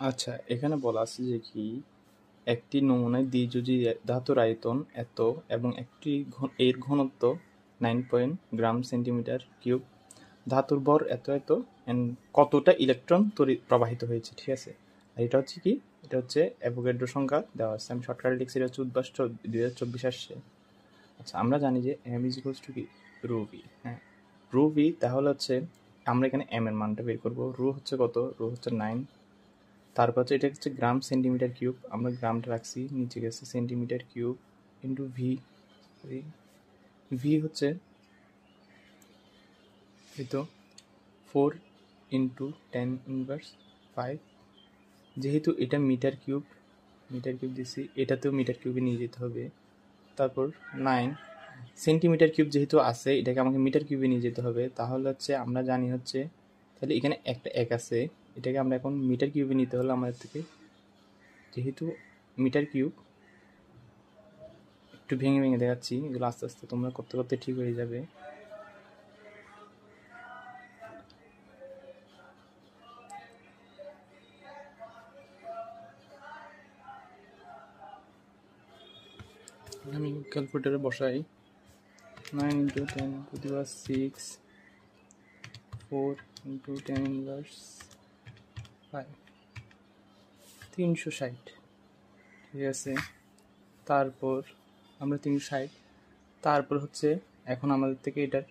আচ্ছা, এখানে বলা আছে যে কি একটি নমুনায় দ্বিযোজী ধাতুর আয়তন এত এবং এর ঘনত্ব 9 গ্রাম সেন্টিমিটার কিউব, ধাতুর ভর এত এত, and কতটা ইলেকট্রন প্রবাহিত হয়েছে। ঠিক আছে, আর এটা হচ্ছে কি, এটা হচ্ছে অ্যাভোগাড্রো সংখ্যা দেওয়া আছে। আমি শর্টকাটে লিখছি, এটা হচ্ছে উদ্ভাস 2024 আসছে। আচ্ছা, আমরা জানি যে এম ইজ ইকুয়ালস টু কি, রো ভি। হ্যাঁ, রো ভি, তাহলে হচ্ছে আমরা এখানে এম এর মানটা বের করবো। রো হচ্ছে কত, রো হচ্ছে 9, তারপর হচ্ছে এটা হচ্ছে গ্রাম সেন্টিমিটার কিউব, আমরা গ্রামটা রাখছি, নিচে গেছে centimetre cube into V. V হচ্ছে এই তো 4 × 10⁻⁵। যেহেতু এটা মিটার কিউব দিছি, এটাতেও মিটার কিউবে নিয়ে যেতে হবে। তারপর 9 সেন্টিমিটার কিউব যেহেতু আছে, এটাকে আমাকে মিটার কিউবে নিয়ে যেতে হবে। তাহলে হচ্ছে আমরা জানি হচ্ছে, তাহলে এখানে একটা এক আছে, এটাকে আমরা এখন মিটার কিউবে নিতে হলে আমাদের থেকে, যেহেতু মিটার কিউব, একটু ভেঙে ভেঙে দেখাচ্ছি, এগুলো আস্তে আস্তে তোমরা করতে করতে ঠিক হয়ে যাবে। আমি ক্যালকুলেটারে বসাই, 9 × 10⁻⁶, 4 × 10⁻⁵, 360। ঠিক আছে, তারপর আমরা 360, তারপর হচ্ছে এখন আমাদের থেকে এটার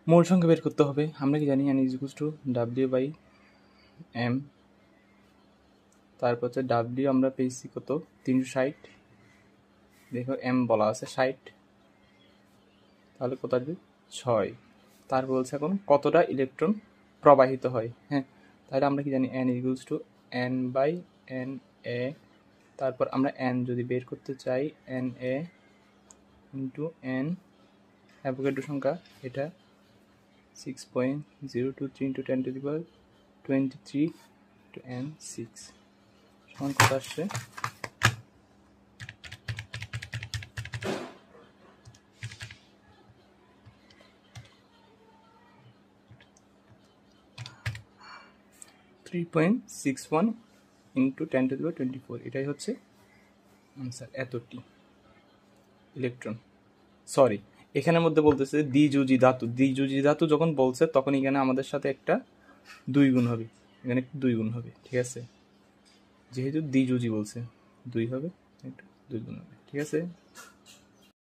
মোল সংখ্যা বের করতে হবে। আমরা কি জানি, n is equals to W/m। তারপর হচ্ছে W আমরা পেয়েছি কত, 360, দেখো m বলা আছে 60, তাহলে কত আসবে, 6। তারপর বলছে এখন কতটা ইলেকট্রন প্রবাহিত হয়। হ্যাঁ, তাহলে আমরা কি জানি, n is equals to n/na। তারপর আমরা n যদি বের করতে চাই, na ইন্টু n, অ্যাভোগাড্রো সংখ্যা এটা 6.023 × 10⁻23 × n6 সমান কত আসছে, 3.61 × 10⁻24। এটাই হচ্ছে আনসার, এতটি ইলেকট্রন। সরি, এখানের মধ্যে বলতেছে দ্বিযোজী ধাতু যখন বলছে তখন এখানে আমাদের সাথে একটা 2 গুণ হবে, এখানে 2 গুণ হবে। ঠিক আছে, যেহেতু দ্বিযোজী বলছে 2 হবে, একটু 2 গুণ হবে। ঠিক আছে।